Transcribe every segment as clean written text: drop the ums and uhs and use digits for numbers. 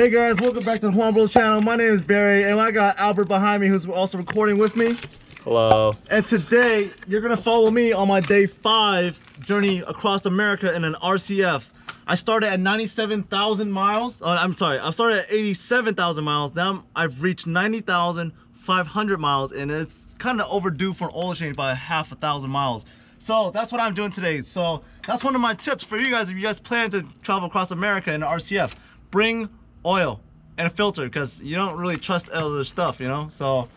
Hey guys, welcome back to the Juan Bros channel. My name is Barry and I got Albert behind me who's also recording with me. Hello. And today you're gonna follow me on my day 5 journey across America in an RCF. I started at 97,000 miles. I'm sorry, I started at 87,000 miles. Now I've reached 90,500 miles and it's kind of overdue for an oil change by half a thousand miles. So that's what I'm doing today. So that's one of my tips for you guys if you guys plan to travel across America in an RCF. Bring oil and a filter because you don't really trust other stuff, you know. So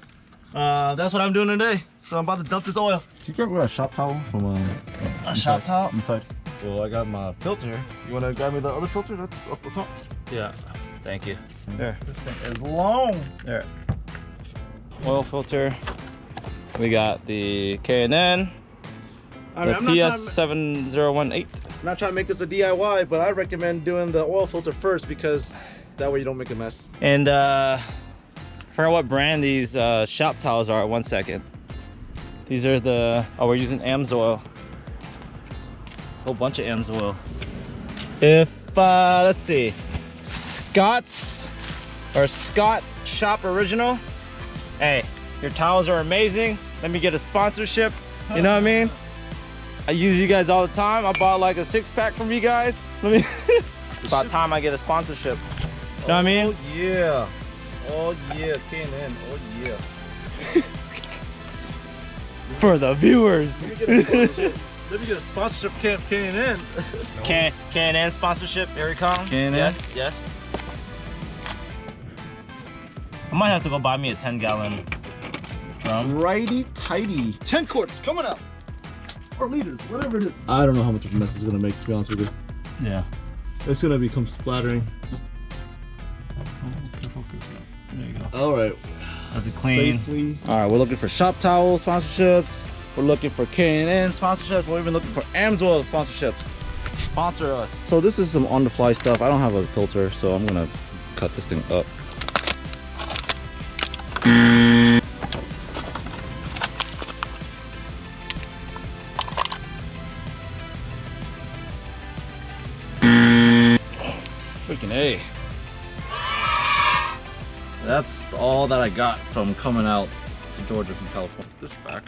that's what I'm doing today. So I'm about to dump this oil. You grab a shop towel from A shop towel? inside. Well, I got my filter here. You want to grab me the other filter that's up the top? Yeah. Thank you. There. This thing is long. There. Oil filter. We got the K&N. I mean, The PS7018. I'm not trying to make this a DIY, but I recommend doing the oil filter first because that way you don't make a mess. And for what brand these shop towels are, 1 second. These are the, oh, we're using AMSOIL. A whole bunch of AMSOIL. If, let's see, Scott Shop Original. Hey, your towels are amazing. Let me get a sponsorship. You know what I mean? I use you guys all the time. I bought like a 6-pack from you guys. Let me. It's about time I get a sponsorship. You know what I mean? Oh yeah. Oh yeah, K&N. Oh yeah. For the viewers. Let me get a sponsorship K&N. K&N sponsorship. Here we come. K&N? Yes, yes. I might have to go buy me a 10-gallon drum. Righty tighty. 10 quarts coming up. Or liters, whatever it is. I don't know how much of a mess it's gonna make, to be honest with you. Yeah. It's gonna become splattering. There you go. All right. That's it clean. Safely. All right, we're looking for shop towel sponsorships. We're looking for K&N sponsorships. We're even looking for AMSOIL sponsorships. Sponsor us. So this is some on-the-fly stuff. I don't have a filter, so I'm gonna cut this thing up. Freaking A. That's all that I got from coming out to Georgia from California. This back.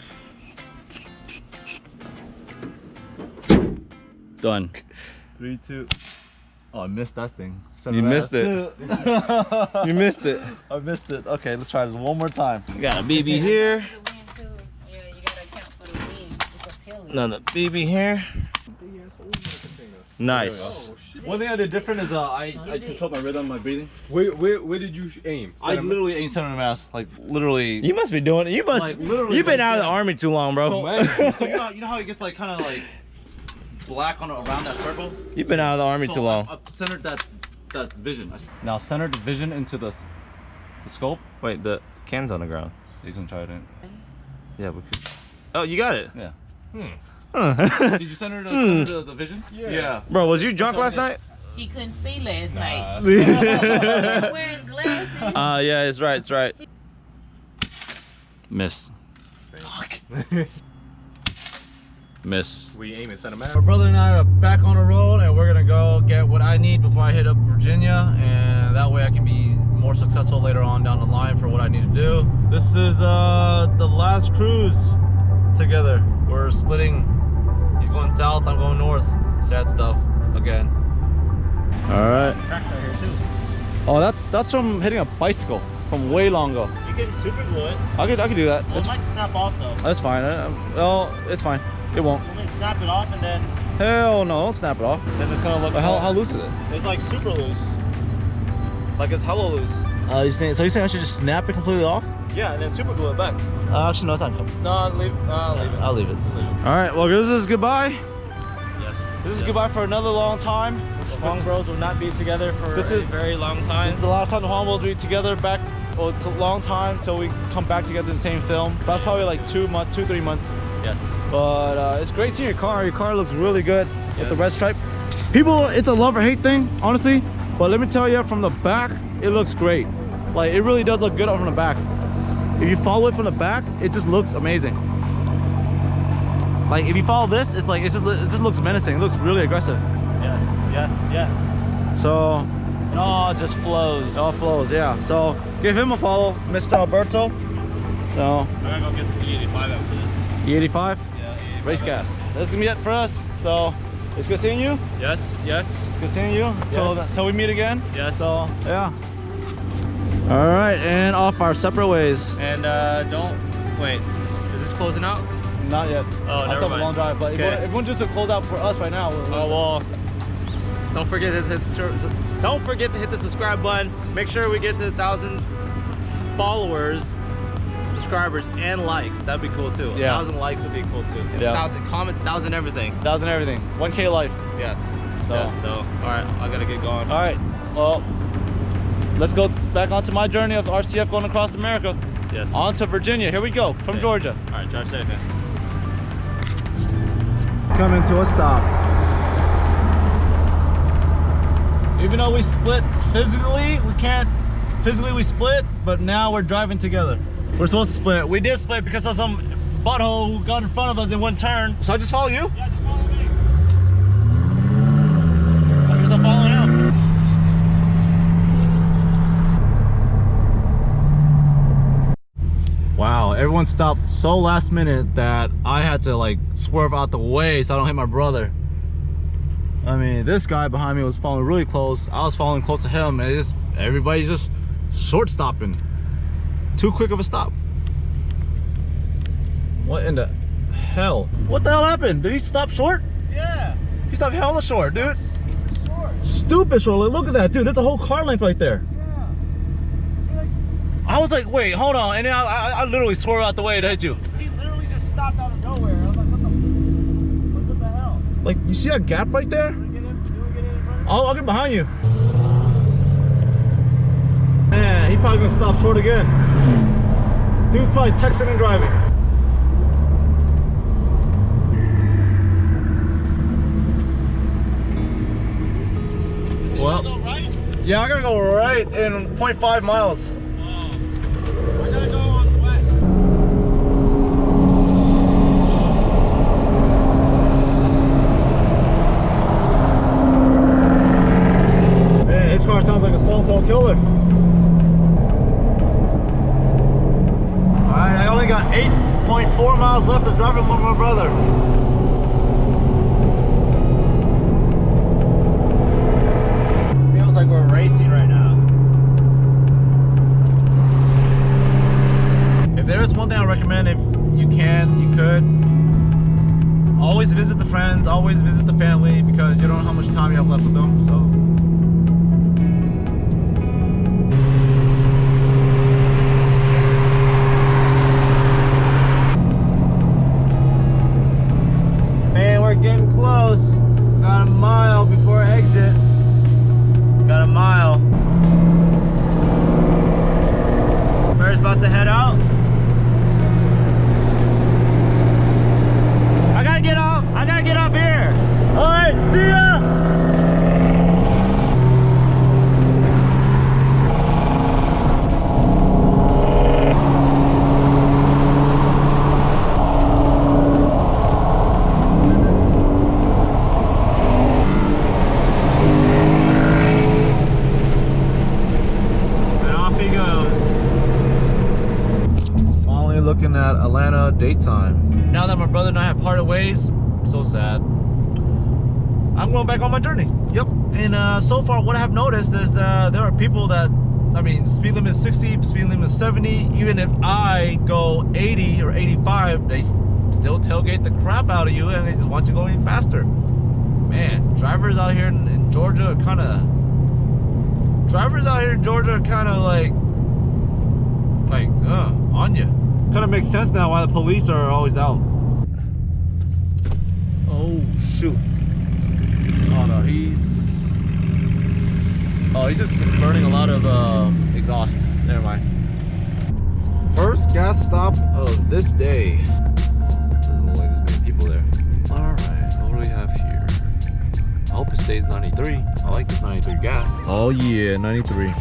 Done. 3, 2. Oh, I missed that thing. You missed it. You missed it. I missed it. Okay, let's try this one more time. We got a BB here. Another BB here. Nice. One thing I did different is I controlled my rhythm, my breathing. Where did you aim? I literally aimed center of the mass, like literally. You must be doing it. You must. Like, literally, You've been like, out of the army too long, bro. So you know how it gets like kind of like black on around that circle. You've been out of the army too long. I centered that vision. Now center the vision into the scope. Wait, the can's on the ground. He's gonna try it in. Yeah, we could. Oh, you got it. Yeah. Huh. Did you center the vision? Yeah. Bro, was you drunk last night? He couldn't see last night. Wear his glasses. Yeah, it's right. It's right. Miss. Fuck. Miss. We aim at Santa Maria. My brother and I are back on the road, and we're gonna go get what I need before I hit up Virginia, and that way I can be more successful later on down the line for what I need to do. This is the last cruise together. We're splitting. He's going south, I'm going north. Sad stuff again. All right. Oh, that's from hitting a bicycle from way long ago. You can super glue it. I could do that. It might snap off though. That's fine. Well, it's fine. It won't. Let me snap it off and then Hell no! Don't snap it off. then it's gonna look. How loose is it? It's like super loose. Like it's hella loose. So you saying I should just snap it completely off? Yeah, and then super glue it back. Actually, no, it's not. No, leave. Leave it. I'll leave it. Just leave it. All right. Well, this is goodbye. Yes. This is goodbye for another long time. The Juan Bros will not be together for This a is- very long This time. is the last time the Juan will be together back. Well, it's a long time till we come back together in the same film. That's probably like 2 months, 2-3 months. Yes. But it's great seeing your car. Your car looks really good with the red stripe. People, it's a love or hate thing, honestly. But let me tell you, from the back, it looks great. Like it really does look good from the back. If you follow it from the back, it just looks amazing. Like if you follow this, it's like it just looks menacing. It looks really aggressive. Yes. Yes. Yes. So It all just flows. It all flows, yeah. So give him a follow, Mr. Alberto. So I gotta go get some E85 after this. E85 Yeah, E85. race gas. That's gonna be it for us. So it's good seeing you. Yes, yes, It's good seeing you. Till we meet again. yes. So yeah. All right, and off our separate ways. And don't wait. Is this closing out? Not yet. Oh, I'll never stop a mind. long drive, but Okay. if one just to close out for us right now. Oh well. Don't forget to hit the subscribe button. Make sure we get to 1,000 followers, subscribers, and likes. That'd be cool too. Yeah. 1,000 likes would be cool too. And Yeah. 1,000 comments, 1,000 everything. 1,000 everything. 1K life. Yes. So. Yes. So, all right, I gotta get going. All right. Well, let's go back onto my journey of the RCF going across America. Yes. On to Virginia. Here we go from Okay. Georgia. All right, drive safe, man. Coming to a stop. Even though we split physically, we split, but now we're driving together. We're supposed to split. We did split because of some butthole who got in front of us in one turn. So I just follow you? Yeah, just follow me. I guess I'm following him. Wow, everyone stopped so last minute that I had to like swerve out the way so I don't hit my brother. I mean, this guy behind me was following really close. I was following close to him, and everybody's just short stopping. Too quick of a stop. What in the hell? What the hell happened? Did he stop short? Yeah. He stopped hella short, dude. Short. Stupid short. Like, look at that, dude. There's a whole car length right there. Yeah. I was like, wait, hold on. And then I literally swerved out the way to hit you. He literally just stopped out of nowhere. I was like, what the hell? Like, you see that gap right there? You wanna get in front of I'll get behind you. Man, he probably gonna stop short again. Dude's probably texting and driving. Well, go right? yeah, I gotta go right in 0.5 miles. I gotta go on the west. Man, his car sounds like a Stone Cold Killer. Alright, I only got 8.4 miles left of driving with my brother. Feels like we're racing right now. If there is one thing I recommend, if you could, always visit the friends, always visit the family, because you don't know how much time you have left with them, so. Man, we're getting close. Got a mile before exit. Got a mile. Bear's about to head out. I gotta get up here. All right, see ya. And off he goes. Finally looking at Atlanta daytime. Now that my brother and I have parted ways, so sad. I'm going back on my journey. Yep. And so far, what I have noticed is that there are people that, I mean, speed limit is 60, speed limit is 70. Even if I go 80 or 85, they still tailgate the crap out of you, and they just want you going faster. Man, drivers out here in Georgia are kind of. Drivers out here in Georgia are kind of like on you. Kind of makes sense now why the police are always out. Oh shoot! Oh no, he's just burning a lot of exhaust. Never mind. First gas stop of this day. Doesn't look like there's many people there. All right, what do we have here? I hope it stays 93. I like this 93 gas. Oh yeah, 93.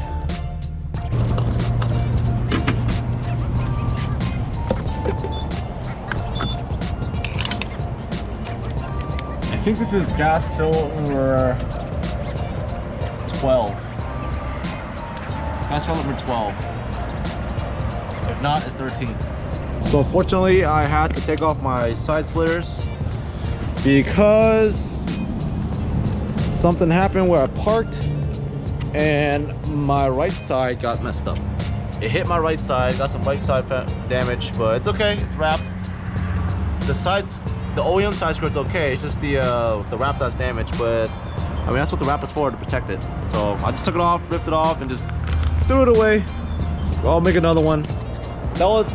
I think this is gas till over 12. Fast car number 12. If not, it's 13. So unfortunately, I had to take off my side splitters because something happened where I parked and my right side got messed up. It hit my right side, got some right side damage, but it's okay, it's wrapped. The sides, the OEM side skirt's okay, it's just the wrap that's damaged, but I mean, that's what the wrap is for, to protect it. So I just took it off, ripped it off, and just threw it away. I'll make another one. Those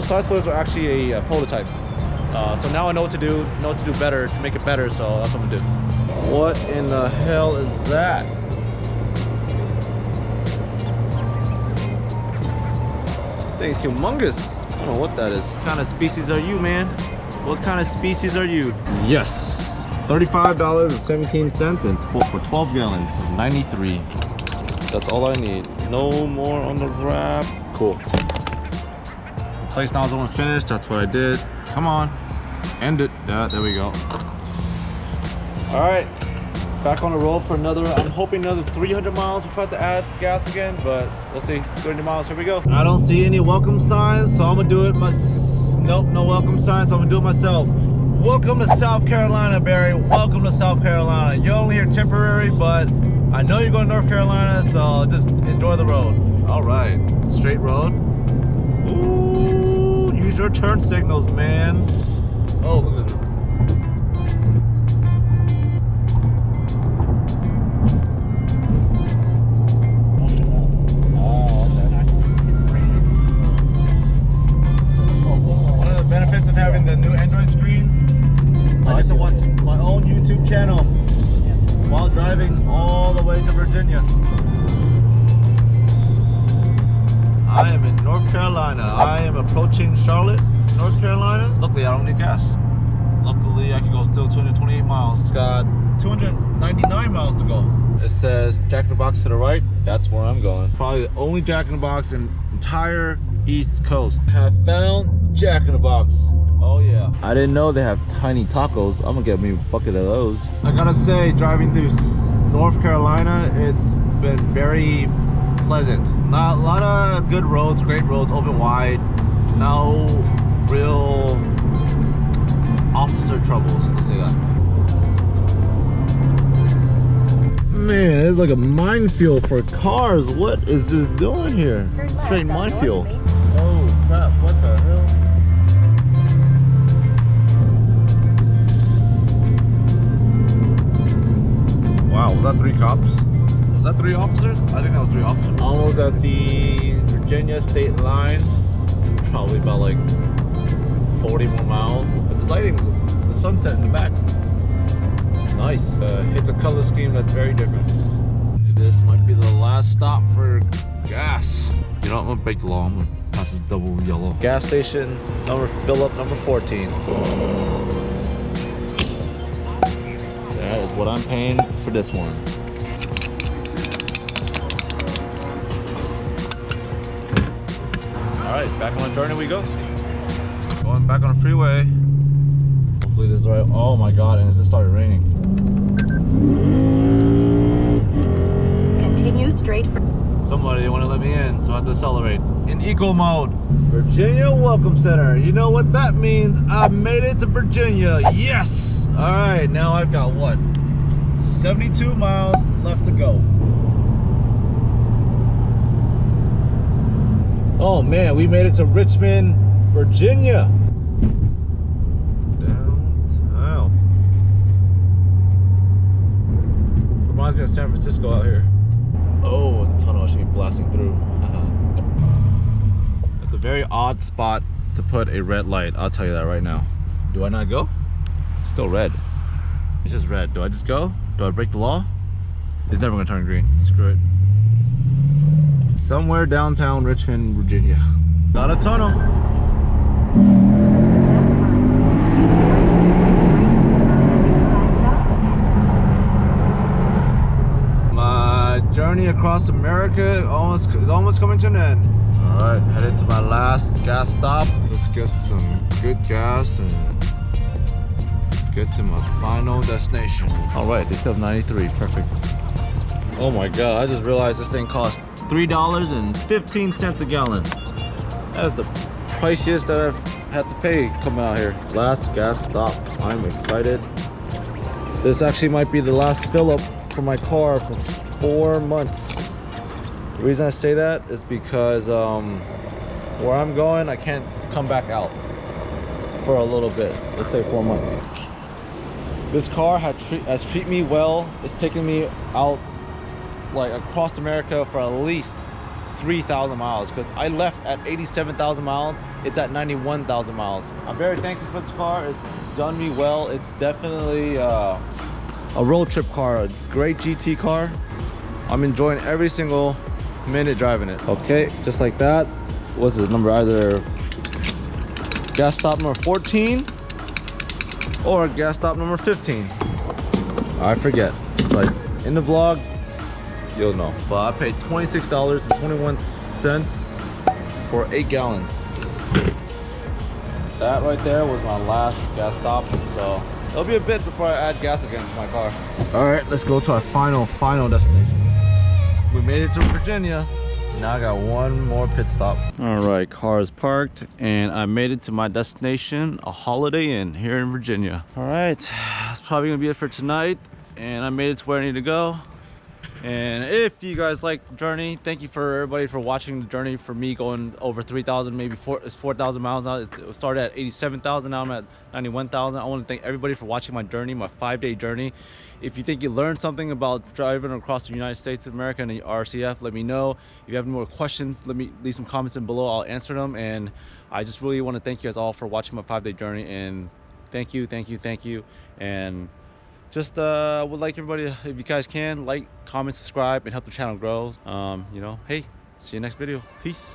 side splitters are actually a prototype. So now I know what to do better, to make it better, so that's what I'm gonna do. What in the hell is that? Thing's humongous. I don't know what that is. What kind of species are you, man? What kind of species are you? Yes. $35.17 and for 12 gallons. It's 93. That's all I need. No more on the wrap. Cool. Place nozzle when finished. That's what I did. Come on. End it. Yeah, there we go. All right. Back on the road for another, I'm hoping another 300 miles before I have to add gas again, but we'll see. 300 miles, here we go. I don't see any welcome signs, so I'm gonna do it nope, no welcome signs, so I'm gonna do it myself. Welcome to South Carolina, Barry. Welcome to South Carolina. You're only here temporary, but I know you're going to North Carolina, so just enjoy the road. All right, straight road. Ooh, use your turn signals, man. Oh, look at this. Benefits of having the new Android screen, I get to watch my own YouTube channel while driving all the way to Virginia. I am in North Carolina. I am approaching Charlotte, North Carolina. Luckily, I don't need gas. Luckily, I can go still 228 miles. Got 299 miles to go. It says Jack in the Box to the right. That's where I'm going. Probably the only Jack in the Box in entire East Coast. Have found Jack in the Box. Oh yeah. I didn't know they have tiny tacos. I'm gonna get me a bucket of those. I gotta say, driving through North Carolina, it's been very pleasant. Not a lot of good roads, great roads, open wide. No real officer troubles, let's say that. Man, it's like a minefield for cars. What is this doing here? Straight minefield. Oh crap, what the hell? Wow, was that 3 cops? Was that 3 officers? I think that was 3 officers. Almost at the Virginia state line. Probably about like 40 more miles. But the lighting, the sunset in the back. It's nice. It's a color scheme that's very different. This might be the last stop for gas. You know what, I'm gonna break the law. I'm gonna pass this double yellow. Gas station, fill up number 14. That is what I'm paying for this one. All right, back on the journey we go. Going back on the freeway. Hopefully this is right. Oh my God, and it just started raining. Continue straight for. Somebody didn't want to let me in, so I had to accelerate. In eco mode. Virginia Welcome Center. You know what that means? I made it to Virginia. Yes! All right, now I've got what? 72 miles left to go. Oh man, we made it to Richmond, Virginia. Downtown. Reminds me of San Francisco out here. Oh, it's a tunnel I should be blasting through. It's a very odd spot to put a red light, I'll tell you that right now. Do I not go? It's still red. It's just red. Do I just go? Do I break the law? It's never gonna turn green. Screw it. Somewhere downtown Richmond, Virginia. Not a tunnel. My journey across America is almost coming to an end. All right, headed to my last gas stop. Let's get some good gas and get to my final destination. All right, they still have 93, perfect. Oh my god, I just realized this thing costs $3.15 a gallon. That's the priciest that I've had to pay coming out here. Last gas stop. I'm excited. This actually might be the last fill up for my car for 4 months. The reason I say that is because where I'm going, I can't come back out for a little bit. Let's say 4 months. This car has treated me well. It's taken me out like across America for at least 3,000 miles, because I left at 87,000 miles. It's at 91,000 miles. I'm very thankful for this car. It's done me well. It's definitely a road trip car, a great GT car. I'm enjoying every single minute driving it. Okay, just like that. What's the number? Either gas stop number 14 or gas stop number 15. I forget, but in the vlog you'll know. But I paid $26.21 for 8 gallons. That right there was my last gas stop, so it'll be a bit before I add gas again to my car. All right, let's go to our final destination. We made it to Virginia. Now I got one more pit stop. All right, car is parked and I made it to my destination, a Holiday Inn here in Virginia. All right, that's probably gonna be it for tonight, and I made it to where I need to go. And if you guys like the journey, thank you for everybody for watching the journey for me going over 3,000, maybe 4,000 miles now. It started at 87,000, now I'm at 91,000. I want to thank everybody for watching my journey, my 5-day journey. If you think you learned something about driving across the United States of America and the RCF, let me know. If you have any more questions, let me leave some comments in below. I'll answer them. And I just really want to thank you guys all for watching my 5-day journey. And thank you. And just would like everybody, if you guys can, like, comment, subscribe, and help the channel grow. You know, hey, see you next video. Peace.